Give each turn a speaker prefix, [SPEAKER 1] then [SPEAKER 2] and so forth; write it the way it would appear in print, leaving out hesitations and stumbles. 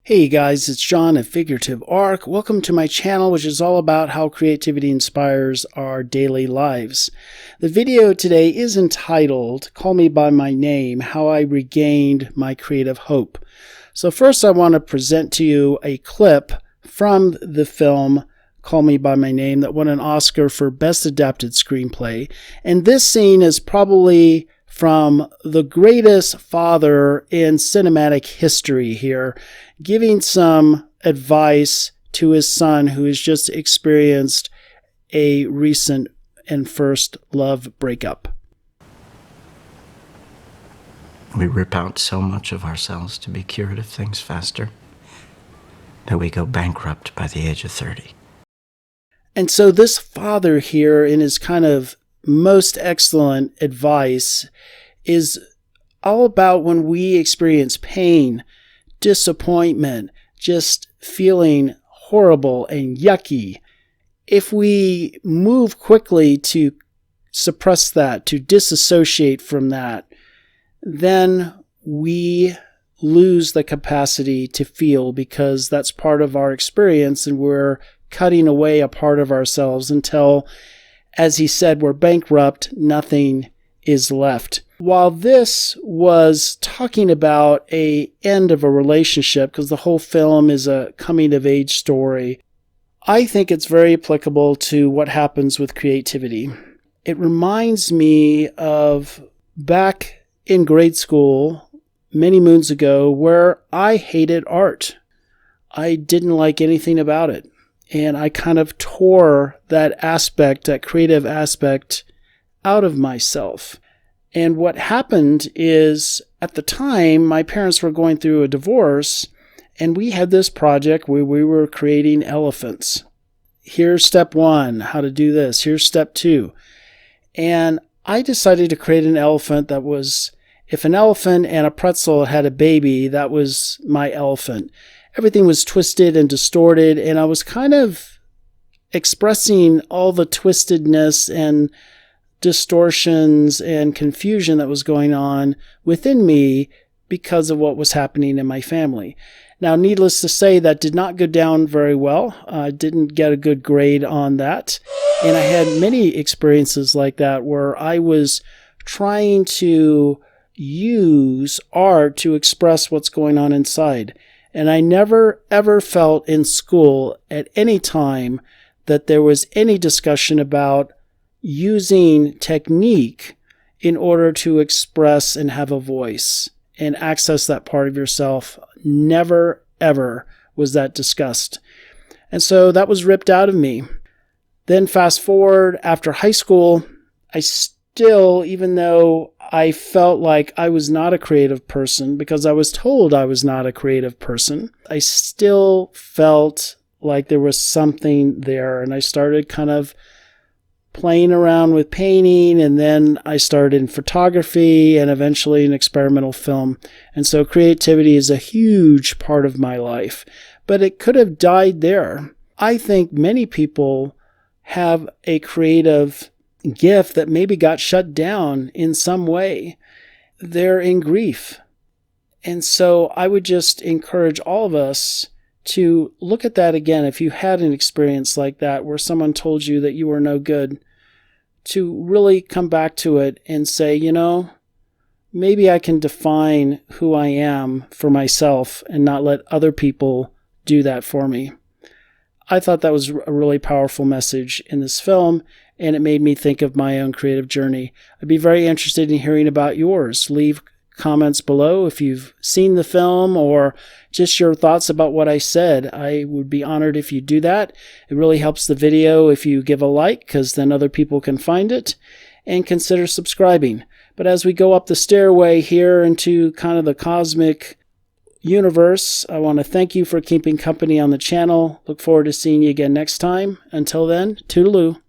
[SPEAKER 1] Hey guys, it's John at Figurative Arc. Welcome to my channel, which is all about how creativity inspires our daily lives. The video today is entitled, Call Me By My Name, How I Regained My Creative Hope. So first I want to present to you a clip from the film Call Me By My Name that won an Oscar for Best Adapted Screenplay. And this scene is probably from the greatest father in cinematic history here, giving some advice to his son who has just experienced a recent and first love breakup.
[SPEAKER 2] We rip out so much of ourselves to be cured of things faster that we go bankrupt by the age of 30.
[SPEAKER 1] And so this father here, in his kind of most excellent advice, is all about when we experience pain, disappointment, just feeling horrible and yucky. If we move quickly to suppress that, to disassociate from that, then we lose the capacity to feel, because that's part of our experience and we're cutting away a part of ourselves until, as he said, we're bankrupt, nothing is left. While this was talking about an end of a relationship, because the whole film is a coming-of-age story, I think it's very applicable to what happens with creativity. It reminds me of back in grade school many moons ago where I hated art. I didn't like anything about it. And I kind of tore that aspect, that creative aspect, out of myself. And what happened is, at the time, my parents were going through a divorce, and we had this project where we were creating elephants. Here's step one, how to do this. Here's step two. And I decided to create an elephant that was, if an elephant and a pretzel had a baby, that was my elephant. Everything was twisted and distorted, and I was kind of expressing all the twistedness and distortions and confusion that was going on within me because of what was happening in my family. Now, needless to say, that did not go down very well. I didn't get a good grade on that. And I had many experiences like that where I was trying to use art to express what's going on inside. And I never, ever felt in school at any time that there was any discussion about using technique in order to express and have a voice and access that part of yourself. Never, ever was that discussed. And so that was ripped out of me. Then fast forward, after high school, I still, even though I felt like I was not a creative person because I was told I was not a creative person, I still felt like there was something there. And I started kind of playing around with painting, and then I started in photography and eventually in experimental film. And so creativity is a huge part of my life, but it could have died there. I think many people have a creative gift that maybe got shut down in some way. They're in grief. And so I would just encourage all of us to look at that again. If you had an experience like that where someone told you that you were no good, to really come back to it and say, you know, maybe I can define who I am for myself and not let other people do that for me. I thought that was a really powerful message in this film, and it made me think of my own creative journey. I'd be very interested in hearing about yours. Leave comments below if you've seen the film or just your thoughts about what I said. I would be honored if you do that. It really helps the video if you give a like, because then other people can find it, and consider subscribing. But as we go up the stairway here into kind of the cosmic universe, I want to thank you for keeping company on the channel. Look forward to seeing you again next time. Until then, toodaloo.